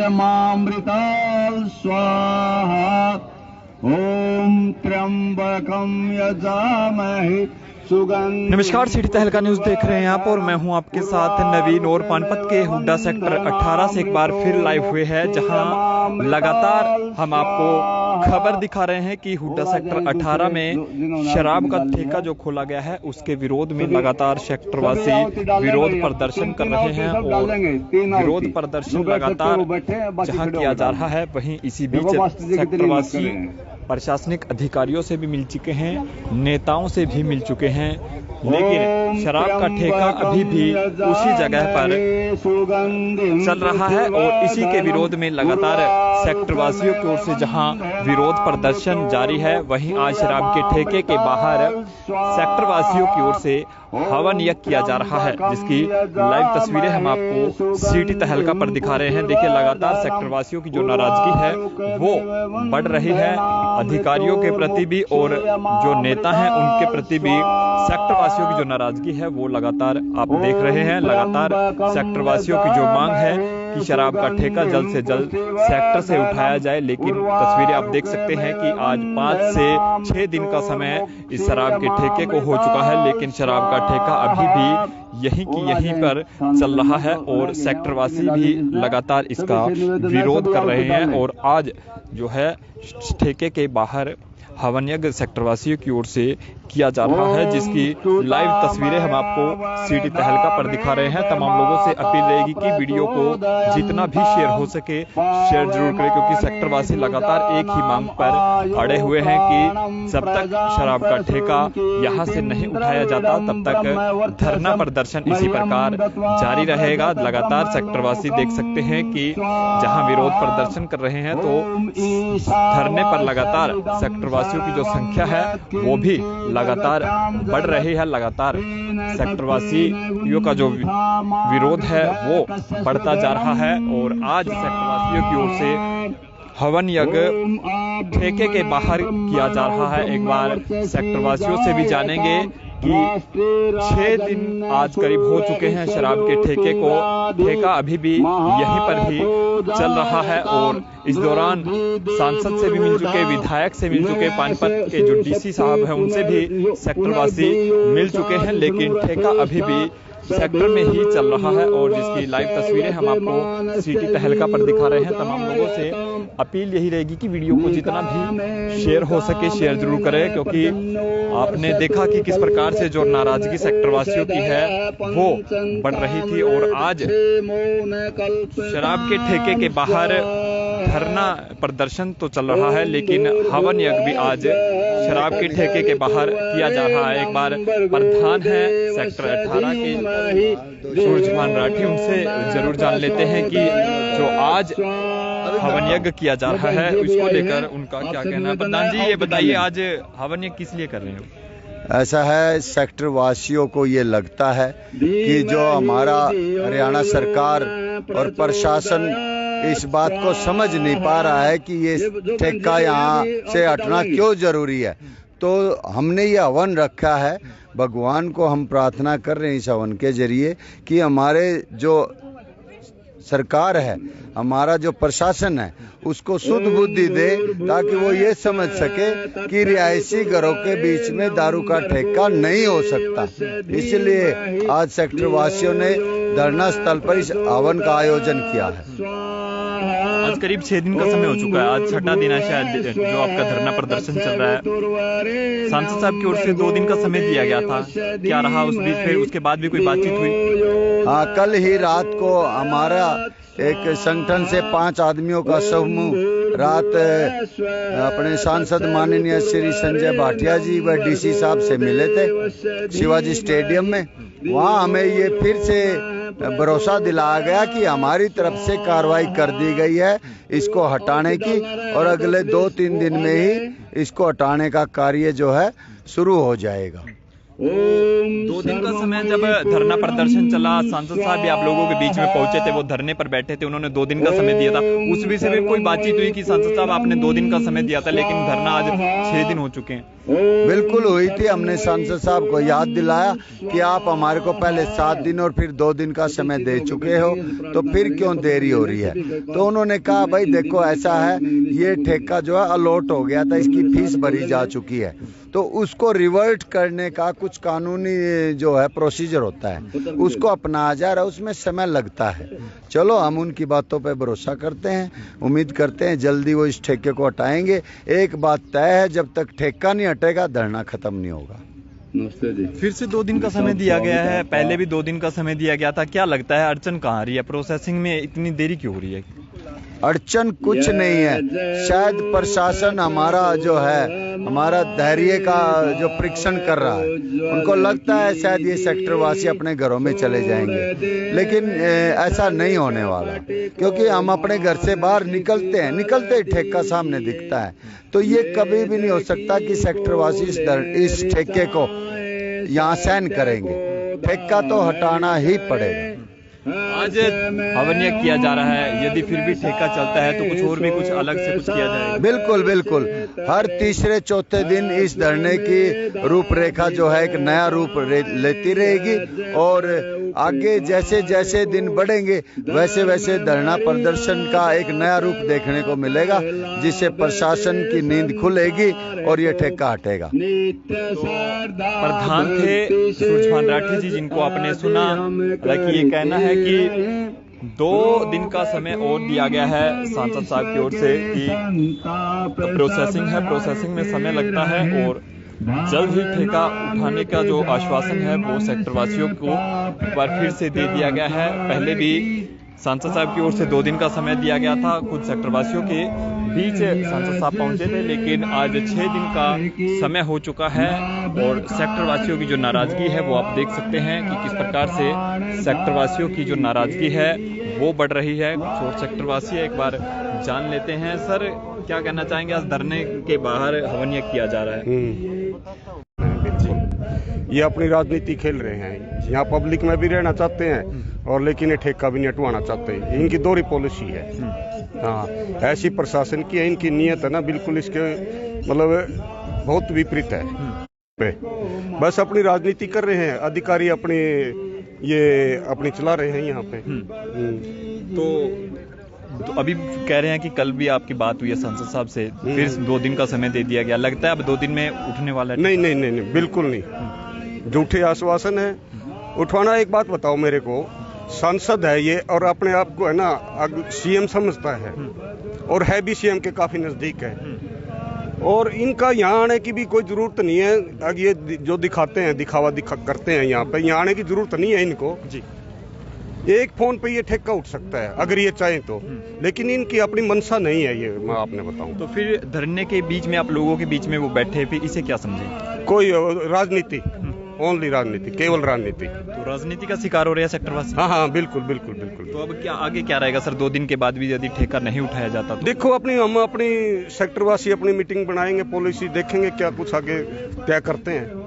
यज्ञमामृताल स्वाहा। ओम त्र्यंबकं यजामहे सुगंधिं। नमस्कार, सिटी तहलका न्यूज देख रहे हैं आप और मैं हूं आपके साथ नवीन। और पानीपत के हुड्डा सेक्टर 18 से एक बार फिर लाइव हुए हैं, जहां लगातार हम आपको खबर दिखा रहे हैं कि हुड्डा सेक्टर 18 में शराब का ठेका जो खोला गया है उसके विरोध में लगातार सेक्टरवासी विरोध प्रदर्शन कर रहे हैं। और विरोध प्रदर्शन लगातार जहां किया जा रहा है, वहीं इसी बीच सेक्टरवासी प्रशासनिक अधिकारियों से भी मिल चुके हैं, नेताओं से भी मिल चुके हैं, लेकिन शराब का ठेका अभी भी उसी जगह पर चल रहा है। और इसी के विरोध में लगातार सेक्टरवासियों की ओर से जहां विरोध प्रदर्शन जारी है, वहीं आज शराब के ठेके के बाहर सेक्टरवासियों की ओर से हवन यज्ञ किया जा रहा है, जिसकी लाइव तस्वीरें हम आपको सिटी तहलका पर दिखा रहे हैं। देखिए, लगातार सेक्टरवासियों की जो नाराजगी है वो बढ़ रही है, अधिकारियों के प्रति भी और जो नेता हैं उनके प्रति भी सेक्टरवासियों की जो नाराजगी है वो लगातार आप देख रहे हैं। लगातार सेक्टरवासियों की जो मांग है कि शराब का ठेका जल्द से जल्द सेक्टर से उठाया जाए, लेकिन तस्वीरें आप देख सकते हैं कि आज 5 से 6 दिन का समय इस शराब के ठेके को हो चुका है, लेकिन शराब का ठेका अभी भी यहीं की यहीं पर चल रहा है और सेक्टरवासी भी लगातार इसका विरोध कर रहे हैं। और आज जो है ठेके के बाहर हवन यज्ञ सेक्टरवासियों की ओर से किया जा रहा है, जिसकी लाइव तस्वीरें हम आपको सिटी तहलका पर दिखा रहे हैं। तमाम लोगों से अपील रहेगी कि वीडियो को जितना भी शेयर हो सके शेयर जरूर करें, क्योंकि सेक्टरवासी लगातार एक ही मांग पर अड़े हुए हैं कि जब तक शराब का ठेका यहां से नहीं उठाया जाता तब तक धरना प्रदर्शन इसी प्रकार जारी रहेगा। लगातार सेक्टरवासी देख सकते हैं कि जहां विरोध प्रदर्शन कर रहे हैं तो धरने पर लगातार सेक्टरवासियों की जो संख्या है वो भी लगातार बढ़ रही है। लगातार सेक्टरवासियों का जो विरोध है वो बढ़ता जा रहा है। और आज सेक्टरवासियों की ओर से हवन यज्ञ ठेके के बाहर किया जा रहा है। एक बार सेक्टरवासियों से भी जानेंगे कि 6 दिन आज करीब हो चुके हैं शराब के ठेके को, ठेका अभी भी यहीं पर ही चल रहा है। और इस दौरान सांसद से भी मिल चुके, विधायक से मिल चुके, पानीपत के जो डीसी साहब हैं उनसे भी सेक्टरवासी मिल चुके हैं, लेकिन ठेका अभी भी सेक्टर में ही चल रहा है। और जिसकी लाइव तस्वीरें हम आपको सिटी तहलका पर दिखा रहे हैं। तमाम लोगों से अपील यही रहेगी कि वीडियो को जितना भी शेयर हो सके शेयर जरूर करें, क्योंकि आपने देखा कि किस प्रकार से जो नाराजगी सेक्टरवासियों की है वो बढ़ रही थी। और आज शराब के ठेके के बाहर धरना प्रदर्शन तो चल रहा है, लेकिन हवन यज्ञ भी आज शराब के ठेके के बाहर किया जा रहा है। एक बार प्रधान है सेक्टर 18 के सूरजभान राठी, उनसे जरूर जान लेते हैं कि जो आज हवन यज्ञ किया जा रहा है इसको लेकर उनका क्या कहना है। प्रधान जी, ये बताइए आज हवन यज्ञ किस लिए कर रहे हैं? ऐसा है, सेक्टर वासियों को ये लगता है कि जो हमारा हरियाणा सरकार और प्रशासन इस बात को समझ नहीं पा रहा है कि ये ठेका यहाँ से हटना क्यों जरूरी है। तो हमने ये हवन रखा है, भगवान को हम प्रार्थना कर रहे हैं इस हवन के जरिए कि हमारे जो सरकार है, हमारा जो प्रशासन है, उसको शुद्ध बुद्धि दे, ताकि वो ये समझ सके कि रिहायशी घरों के बीच में दारू का ठेका नहीं हो सकता। इसलिए आज सेक्टर वासियों ने धरना स्थल पर इस हवन का आयोजन किया है। आज करीब 6 दिन का समय हो चुका है, आज 6ठा दिन है शायद जो आपका धरना प्रदर्शन चल रहा है। सांसद साहब की ओर से 2 दिन का समय दिया गया था, क्या रहा उस बीच? फिर उसके बाद भी कोई बातचीत हुई? हाँ, कल ही रात को हमारा एक संगठन से 5 आदमियों का समूह रात अपने सांसद माननीय श्री संजय भाटिया जी व डीसी साहब से मिले थे शिवाजी स्टेडियम में। वहाँ हमें ये फिर से भरोसा दिलाया गया कि हमारी तरफ से कार्रवाई कर दी गई है इसको हटाने की, और अगले 2-3 दिन में ही इसको हटाने का कार्य जो है शुरू हो जाएगा। 2 दिन का समय जब धरना प्रदर्शन चला, सांसद साहब भी आप लोगों के बीच में पहुंचे थे, वो धरने पर बैठे थे, उन्होंने 2 दिन का समय दिया था। उस विषय में कोई बातचीत हुई कि सांसद साहब आपने 2 दिन का समय दिया था लेकिन धरना आज 6 दिन हो चुके हैं? बिल्कुल हुई थी। हमने सांसद साहब को याद दिलाया कि आप हमारे को पहले 7 दिन और फिर 2 दिन का समय दे चुके हो, तो फिर क्यों देरी हो रही है? तो उन्होंने कहा भाई देखो ऐसा है, ये ठेका जो है अलॉट हो गया था, इसकी फीस भरी जा चुकी है, तो उसको रिवर्ट करने का कुछ कानूनी जो है प्रोसीजर होता है, उसको अपनाया जा रहा है, उसमें समय लगता है। चलो हम उनकी बातों पे भरोसा करते हैं, उम्मीद करते हैं जल्दी वो इस ठेके को हटाएंगे। एक बात तय है, जब तक ठेका नहीं हटेगा धरना खत्म नहीं होगा। फिर से 2 दिन का समय दिया गया है, पहले भी 2 दिन का समय दिया गया था। क्या लगता है अड़चन कहाँ आ रही है? प्रोसेसिंग में इतनी देरी क्यों हो रही है? अड़चन कुछ नहीं है, शायद प्रशासन हमारा जो है, हमारा धैर्य का जो परीक्षण कर रहा है। उनको लगता है शायद ये सेक्टर वासी अपने घरों में चले जाएंगे, लेकिन ऐसा नहीं होने वाला, क्योंकि हम अपने घर से बाहर निकलते हैं, निकलते ही ठेका सामने दिखता है। तो ये कभी भी नहीं हो सकता कि सेक्टर वासी इस ठेके को यहाँ सहन करेंगे। ठेका तो हटाना ही पड़ेगा। आज हवनिया किया जा रहा है, यदि फिर भी ठेका चलता है तो कुछ और भी कुछ अलग से कुछ किया जाएगा? बिल्कुल बिल्कुल, हर तीसरे चौथे दिन इस धरने की रूपरेखा जो है एक नया रूप लेती रहेगी, और आगे जैसे जैसे दिन बढ़ेंगे वैसे वैसे धरना प्रदर्शन का एक नया रूप देखने को मिलेगा, जिससे प्रशासन की नींद खुलेगी और ये ठेका हटेगा। प्रधान थे सूरजभान राठी जी, जिनको आपने सुना। हालांकि ये कहना है कि 2 दिन का समय और दिया गया है सांसद साहब की ओर से कि प्रोसेसिंग है, प्रोसेसिंग में समय लगता है, और जल्द ही ठेका उठाने का जो आश्वासन है वो सेक्टर वासियों को एक बार फिर से दे दिया गया है। पहले भी सांसद साहब की ओर से 2 दिन का समय दिया गया था, कुछ सेक्टर वासियों के बीच सांसद साहब पहुंचे थे, लेकिन आज 6 दिन का समय हो चुका है, और सेक्टर वासियों की जो नाराजगी है वो आप देख सकते हैं कि किस प्रकार से सेक्टर वासियों की जो नाराजगी है वो बढ़ रही है। कुछ और सेक्टर वासी एक बार जान लेते हैं। सर, क्या कहना चाहेंगे? आज धरने के बाहर हवनिया किया जा रहा है। ये अपनी राजनीति खेल रहे हैं, यहाँ पब्लिक में भी रहना चाहते हैं और लेकिन ये ठेका भी नहीं हटवाना चाहते। इनकी दोहरी पॉलिसी है। हाँ, ऐसी प्रशासन की है, इनकी नीयत है ना बिल्कुल इसके मतलब बहुत विपरीत है। बस अपनी राजनीति कर रहे हैं, अधिकारी अपनी चला रहे हैं यहाँ पे। तो अभी कह रहे हैं कि कल भी आपकी बात हुई है संसद साहब से, फिर 2 दिन का समय दे दिया गया। लगता है अब 2 दिन में उठने वाला है? नहीं, बिल्कुल नहीं। झूठे आश्वासन है उठवाना। एक बात बताओ मेरे को, सांसद है ये और अपने आप को है ना सीएम समझता है, और है भी सीएम के काफी नजदीक है, और इनका यहाँ आने की भी कोई जरूरत नहीं है। अब ये जो दिखाते हैं, दिखावा करते हैं यहाँ पे, यहाँ आने की जरूरत नहीं है इनको जी। एक फोन पे ये ठेका उठ सकता है अगर ये चाहे तो, लेकिन इनकी अपनी मनसा नहीं है ये, मैं आपने बताऊं। तो फिर धरने के बीच में आप लोगों के बीच में वो बैठे, फिर इसे क्या समझे? कोई राजनीति, ओनली राजनीति, केवल राजनीति। तो राजनीति का शिकार हो रहे हैं सेक्टर वासी? हाँ, बिल्कुल। तो अब क्या आगे क्या रहेगा सर? 2 दिन के बाद भी यदि ठेका नहीं उठाया जाता तो? देखो हम अपनी सेक्टर वासी अपनी मीटिंग बनाएंगे, पॉलिसी देखेंगे क्या कुछ आगे क्या करते हैं।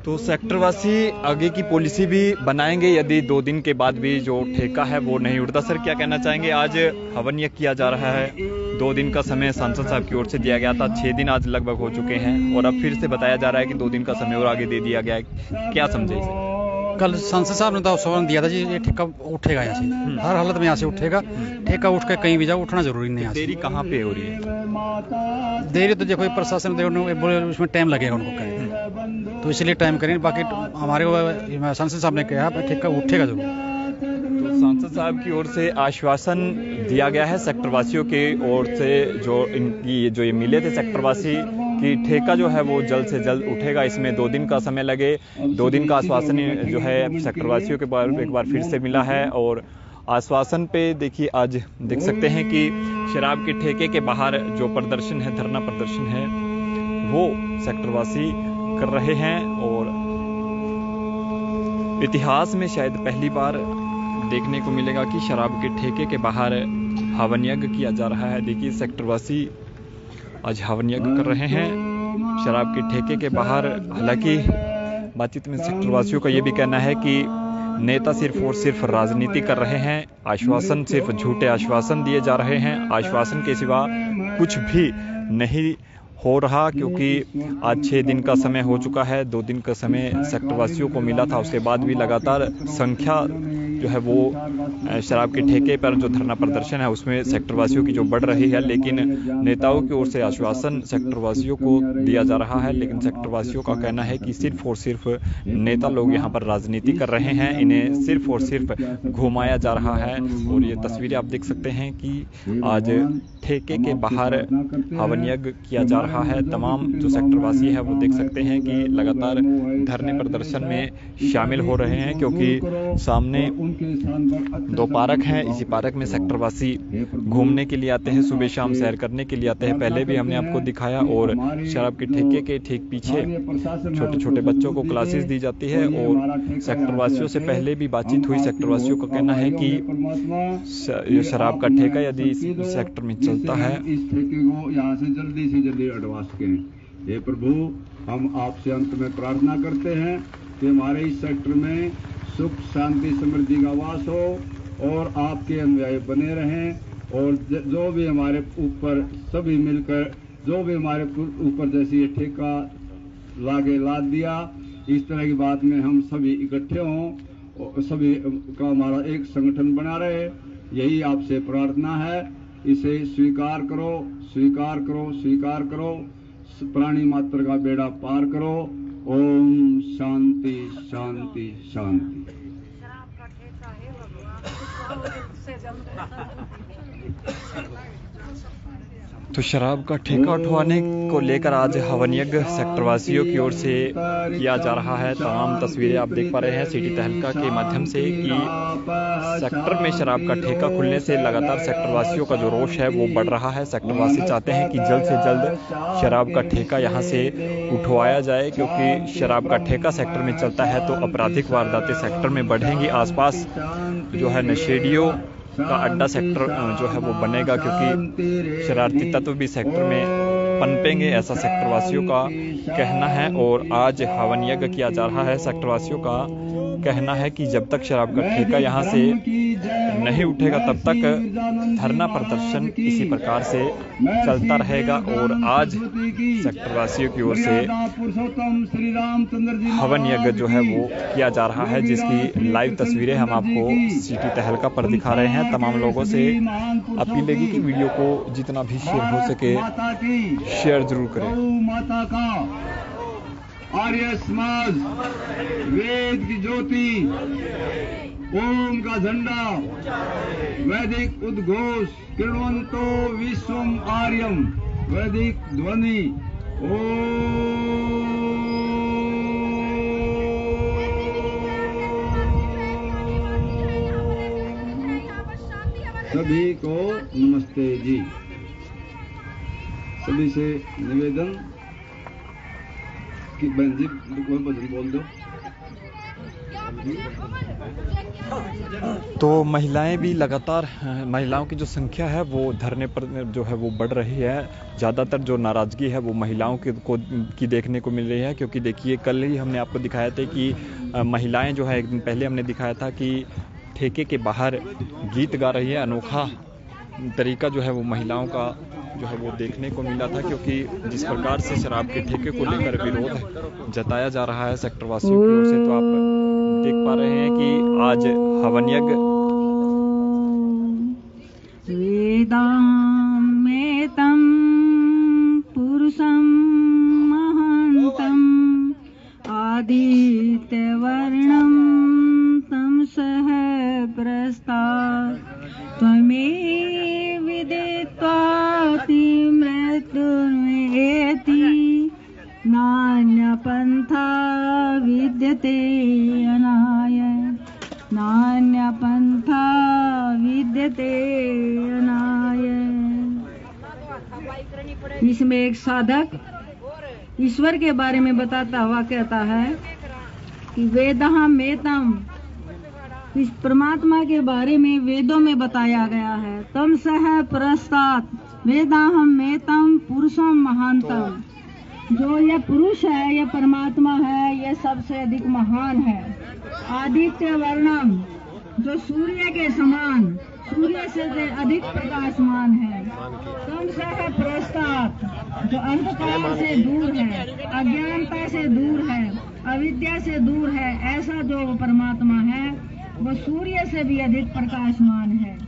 तो सेक्टर वासी आगे की पॉलिसी भी बनाएंगे यदि 2 दिन के बाद भी जो ठेका है वो नहीं उठता। सर, क्या कहना चाहेंगे? आज हवनिया किया जा रहा है, 2 दिन का समय सांसद साहब की ओर से दिया गया था, 6 दिन आज लगभग हो चुके हैं, और अब फिर से बताया जा रहा है कि 2 दिन का समय और आगे दे दिया गया है। क्या समझे इसे? कल सांसद साहब ने तो आश्वासन दिया था जी ये ठेका उठेगा, यहाँ से हर हालत में यहाँ से उठेगा। ठेका उठ के कहीं भी जाओ, उठना जरूरी नहीं है। देरी कहाँ पे हो रही है? देरी तो देखो प्रशासन उसमें टाइम लगेगा उनको करें, तो इसलिए टाइम करें। बाकी हमारे सांसद साहब ने कहा ठेका उठेगा जरूर। तो सांसद साहब की ओर से आश्वासन दिया गया है सेक्टर वासियों के ओर से, जो इनकी जो ये मिले थे सेक्टर वासी, कि ठेका जो है वो जल्द से जल्द उठेगा। इसमें 2 दिन का समय लगे, 2 दिन का आश्वासन जो है सेक्टर वासियों के बारे एक बार फिर से मिला है। और आश्वासन पे देखिए आज देख सकते हैं कि शराब के ठेके के बाहर जो प्रदर्शन है, धरना प्रदर्शन है, वो सेक्टर वासी कर रहे हैं, और इतिहास में शायद पहली बार देखने को मिलेगा कि शराब के ठेके के बाहर हवन यज्ञ किया जा रहा है। देखिए सेक्टर वासी आज हवन यज्ञ कर रहे हैं शराब के ठेके के बाहर। हालांकि बातचीत में सेक्टर वासियों का ये भी कहना है कि नेता सिर्फ और सिर्फ राजनीति कर रहे हैं, आश्वासन सिर्फ झूठे आश्वासन दिए जा रहे हैं, आश्वासन के सिवा कुछ भी नहीं हो रहा, क्योंकि आज 6 दिन का समय हो चुका है। 2 दिन का समय सेक्टर वासियों को मिला था, उसके बाद भी लगातार संख्या जो है वो शराब के ठेके पर जो धरना प्रदर्शन है उसमें सेक्टर वासियों की जो बढ़ रही है, लेकिन नेताओं की ओर से आश्वासन सेक्टर वासियों को दिया जा रहा है। लेकिन सेक्टर वासियों का कहना है कि सिर्फ और सिर्फ नेता लोग यहाँ पर राजनीति कर रहे हैं, इन्हें सिर्फ और सिर्फ घुमाया जा रहा है। और ये तस्वीरें आप देख सकते हैं कि आज ठेके के बाहर हवन यज्ञ किया जा रहा है। तमाम जो सेक्टर वासी है वो देख सकते हैं कि लगातार धरने प्रदर्शन में शामिल हो रहे हैं, क्योंकि सामने 2 पार्क हैं। इसी पार्क में सेक्टर वासी घूमने के लिए आते हैं, सुबह शाम सैर करने के लिए आते हैं। पहले भी हमने आपको दिखाया। और शराब के ठेके के ठीक पीछे छोटे छोटे बच्चों को क्लासेस दी जाती है। और सेक्टर वासियों से पहले भी बातचीत हुई। सेक्टर वासियों का कहना है कि ये शराब का ठेका यदि इस सेक्टर में चलता है, इस ठेके को यहाँ से जल्दी हटवा सकें। हे प्रभु, हम आपसे अंत में प्रार्थना करते हैं कि हमारे इस सेक्टर में सुख शांति समृद्धि का वास हो और आपके अनुयायी बने रहें। और जो भी हमारे ऊपर सभी मिलकर जो भी हमारे ऊपर जैसे ये ठेका लाद दिया, इस तरह की बात में हम सभी इकट्ठे हों और सभी का हमारा एक संगठन बना रहे, यही आपसे प्रार्थना है। इसे स्वीकार करो, स्वीकार करो, स्वीकार करो। प्राणी मात्र का बेड़ा पार करो। ओम शांति शांति शांति। तो शराब का ठेका उठवाने को लेकर आज हवन यज्ञ सेक्टर वासियों की ओर से किया जा रहा है। तमाम तस्वीरें आप देख पा रहे हैं सिटी तहलका के माध्यम से कि सेक्टर में शराब का ठेका खुलने से लगातार सेक्टर वासियों का जो रोष है वो बढ़ रहा है। सेक्टर वासी चाहते हैं कि जल्द से जल्द शराब का ठेका यहाँ से उठवाया जाए, क्योंकि शराब का ठेका सेक्टर में चलता है तो आपराधिक वारदातें सेक्टर में बढ़ेंगी। आसपास जो है नशेड़ियों का अड्डा सेक्टर जो है वो बनेगा, क्योंकि शरारती तत्व भी सेक्टर में पनपेंगे, ऐसा सेक्टर वासियों का कहना है। और आज हवन यज्ञ किया जा रहा है। सेक्टर वासियों का कहना है कि जब तक शराब का ठेका यहाँ से नहीं उठेगा तब तक धरना प्रदर्शन इसी प्रकार से चलता रहेगा। और आज सेक्टर वासियों की ओर से हवन यज्ञ जो है वो किया जा रहा है, जिसकी लाइव तस्वीरें हम आपको सिटी तहलका पर दिखा रहे हैं। तमाम लोगों से अपील है कि वीडियो को जितना भी शेयर हो सके शेयर जरूर करें। माता का आर्य समाज, वेद की ज्योति, ओम का झंडा, वैदिक उद्घोष, किरणवंतो विश्वम आर्यम, वैदिक ध्वनि, सभी को नमस्ते जी। सभी से निवेदन कि बहन जी कोई भजन बोल दो। तो महिलाएं भी लगातार, महिलाओं की जो संख्या है वो धरने पर जो है वो बढ़ रही है। ज़्यादातर जो नाराज़गी है वो महिलाओं की देखने को मिल रही है, क्योंकि देखिए कल ही हमने आपको दिखाया था कि महिलाएं जो है, एक दिन पहले हमने दिखाया था कि ठेके के बाहर गीत गा रही है। अनोखा तरीका जो है वो महिलाओं का जो है वो देखने को मिला था, क्योंकि जिस प्रकार से शराब के ठेके को लेकर विरोध जताया जा रहा है सेक्टर वासियों की ओर से, तो आप देख पा रहे हैं कि आज हवन यज्ञ वेदामेतं पुरुषं महान्तं आदित्यवर्णं तमसः प्रस्तात् त्वमेव विदित्वाति मृत्युर्मेति नान्यपन्था विद्यते अनाय, नान्यपन्था विद्यते अनाय। इसमें एक साधक ईश्वर के बारे में बताता हुआ कहता है कि वेदहम मेतम, इस परमात्मा के बारे में वेदों में बताया गया है। तम सह प्रस्तात् वेदाहम मेतम पुरुषम महानतम। जो ये पुरुष है, ये परमात्मा है, ये सबसे अधिक महान है। आदित्य वर्णम, जो सूर्य के समान, सूर्य से अधिक प्रकाशमान है। तमसः पृष्ठात्, जो अंधकार से दूर है, अज्ञानता से दूर है, अविद्या से दूर है, ऐसा जो परमात्मा है वो सूर्य से भी अधिक प्रकाशमान है।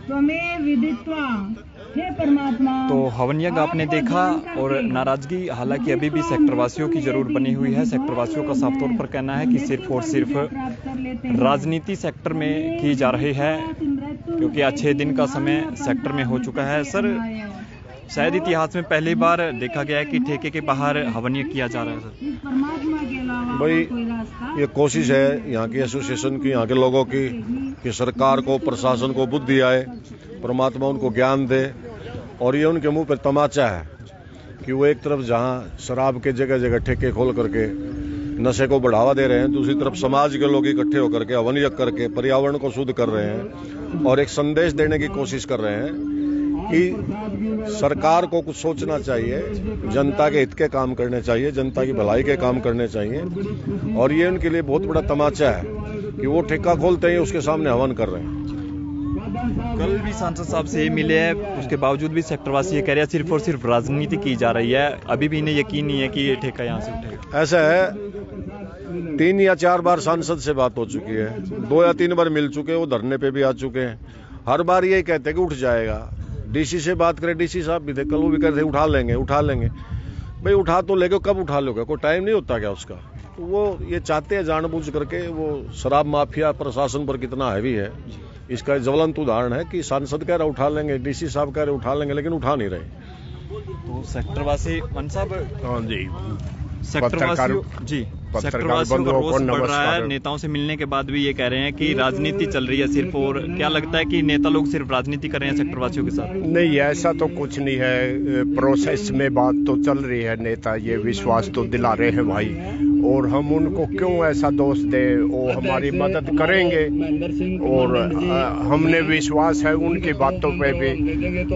त्वमेव विदित्वा, हे परमात्मा। तो हवन यज्ञ आपने देखा और नाराजगी हालांकि अभी भी सेक्टरवासियों की जरूर बनी हुई है। सेक्टरवासियों का साफ तौर पर कहना है कि सिर्फ और सिर्फ राजनीति सेक्टर में की जा रही है, क्योंकि आज 6 दिन का समय सेक्टर में हो चुका है। सर, शायद इतिहास में पहली बार देखा गया है कि ठेके के बाहर हवन यज्ञ किया जा रहा है। सर भाई, ये कोशिश है यहाँ की एसोसिएशन की, यहाँ के लोगों की, कि सरकार को, प्रशासन को बुद्धि आए, परमात्मा उनको ज्ञान दे। और ये उनके मुंह पर तमाचा है कि वो एक तरफ जहाँ शराब के जगह जगह ठेके खोल करके नशे को बढ़ावा दे रहे हैं, दूसरी तरफ समाज के लोग इकट्ठे होकर के हवन यज्ञ करके पर्यावरण को शुद्ध कर रहे हैं और एक संदेश देने की कोशिश कर रहे हैं कि सरकार को कुछ सोचना चाहिए, जनता के हित के काम करने चाहिए, जनता की भलाई के काम करने चाहिए। और ये उनके लिए बहुत बड़ा तमाचा है कि वो ठेका खोलते ही उसके सामने हवन कर रहे हैं। कल भी सांसद साहब से ये मिले हैं, उसके बावजूद भी सेक्टरवासी ये कह रहे हैं सिर्फ और सिर्फ राजनीति की जा रही है। अभी भी इन्हें यकीन नहीं है कि ये ठेका यहाँ से उठेगा। ऐसा है, 3 या 4 बार सांसद से बात हो चुकी है, 2 या 3 बार मिल चुके हैं, वो धरने पे भी आ चुके हैं। हर बार यही कहते हैं कि उठ जाएगा। डीसी से बात करें, डीसी साहब भी थे, कल वो भी कहते उठा लेंगे उठा लेंगे। भाई उठा तो लेगे, कब उठा लोगे? कोई टाइम नहीं होता क्या उसका? तो वो ये चाहते हैं जानबूझ करके। वो शराब माफिया प्रशासन पर कितना हैवी है, इसका ज्वलंत उदाहरण है कि सांसद कह रहे उठा लेंगे, डीसी साहब कह रहे उठा लेंगे, लेकिन उठा नहीं रहे। तो सेक्टरवासी मन साहब, हाँ जी, सेक्टरवासियों जी, सेक्टरवासियों का रोष बढ़ रहा है। नेताओं से मिलने के बाद भी ये कह रहे हैं कि राजनीति चल रही है सिर्फ। और क्या लगता है कि नेता लोग सिर्फ राजनीति कर रहे हैं सेक्टरवासियों के साथ? नहीं, ऐसा तो कुछ नहीं है। प्रोसेस में बात तो चल रही है, नेता ये विश्वास तो दिला रहे हैं भाई, और हम उनको क्यों ऐसा दोष दें? वो हमारी मदद करेंगे और हमने विश्वास है उनकी बातों पे भी।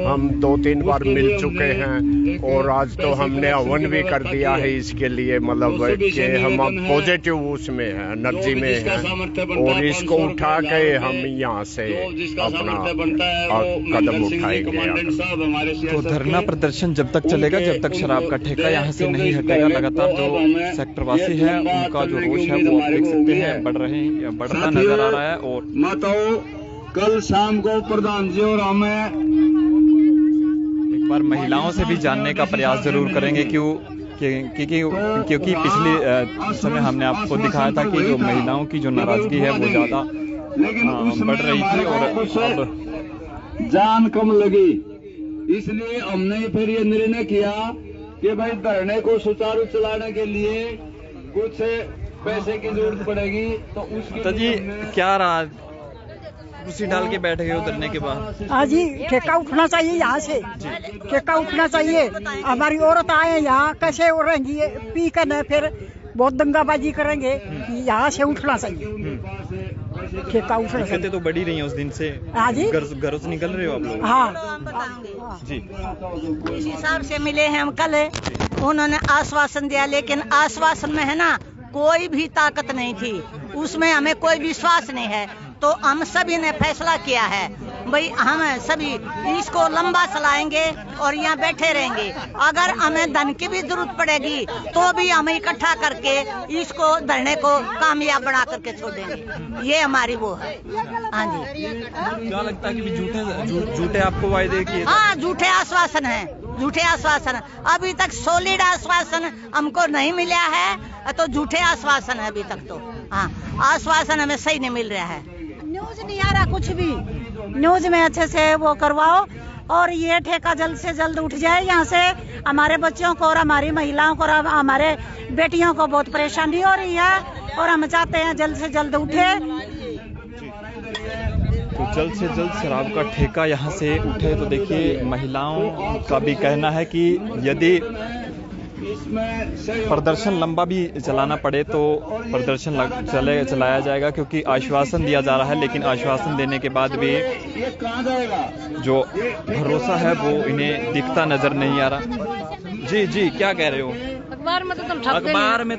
हम 2-3 बार मिल चुके हैं और आज तो हमने हवन भी कर दिया है इसके लिए, मतलब कि हम पॉजिटिव उसमें है, एनर्जी में है, और इसको उठा के हम यहाँ से अपना कदम उठाएंगे। तो धरना प्रदर्शन जब तक चलेगा, जब तक शराब का ठेका यहाँ से नहीं हटेगा। लगातार जो सेक्टरवासी है उनका जो रोष है वो आप देख सकते हैं बढ़ता नजर आ रहा है। और माताओं, कल शाम को प्रधान जी और हमें एक बार महिलाओं से भी जानने का प्रयास जरूर करेंगे, क्योंकि पिछले समय हमने आपको दिखाया था कि जो महिलाओं की जो नाराजगी है वो ज्यादा बढ़ रही थी और अब जान कम लगी। इसलिए हमने फिर ये निर्णय किया कि भाई धरने को सुचारू चलाने के लिए कुछ पैसे की जरूरत पड़ेगी, तो उसके तो जी क्या रहा, कुर्सी डाल के बैठ गए उतरने के बाद? हाँ जी, ठेका उठना चाहिए यहाँ से, ठेका उठना चाहिए। हमारी औरत आए यहाँ कैसे हो रहेंगी, पी कर न फिर बहुत दंगाबाजी करेंगे। यहाँ से उठना चाहिए, ठेका उठना चाहिए। तो बढ़ी रही है उस दिन से। हाँ जी, घरों से निकल रहे हो आप लोग? हाँ जी, इस हिसाब से मिले हैं हम कल। उन्होंने आश्वासन दिया, लेकिन आश्वासन में है ना कोई भी ताकत नहीं थी, उसमें हमें कोई विश्वास नहीं है। तो हम सभी ने फैसला किया है भाई हम सभी इसको लंबा चलाएंगे और यहाँ बैठे रहेंगे। अगर हमें धन की भी जरूरत पड़ेगी तो भी हम इकट्ठा करके इसको धरने को कामयाब बना करके छोड़ेंगे। ये हमारी वो है। हाँ जी, क्या लगता है कि झूठे आपको वायदे किए? हाँ, झूठे आश्वासन है, झूठे आश्वासन। अभी तक सॉलिड आश्वासन हमको नहीं मिला है, तो झूठे आश्वासन है अभी तक। तो हाँ, आश्वासन हमें सही नहीं मिल रहा है। न्यूज नहीं आ रहा कुछ भी, न्यूज में अच्छे से वो करवाओ और ये ठेका जल्द से जल्द उठ जाए यहाँ से। हमारे बच्चों को और हमारी महिलाओं को और हमारे बेटियों को बहुत परेशानी हो रही है और हम चाहते हैं जल्द से जल्द उठे। तो जल्द से जल्द शराब का ठेका यहाँ से उठे। तो देखिए, महिलाओं का भी कहना है कि यदि प्रदर्शन लंबा भी चलाना पड़े तो प्रदर्शन चलाया जाएगा, क्योंकि आश्वासन दिया जा रहा है, लेकिन आश्वासन देने के बाद भी जो भरोसा है वो इन्हें दिखता नजर नहीं आ रहा। जी, क्या कह रहे हो? अखबार में तो तुम ठग अखबार में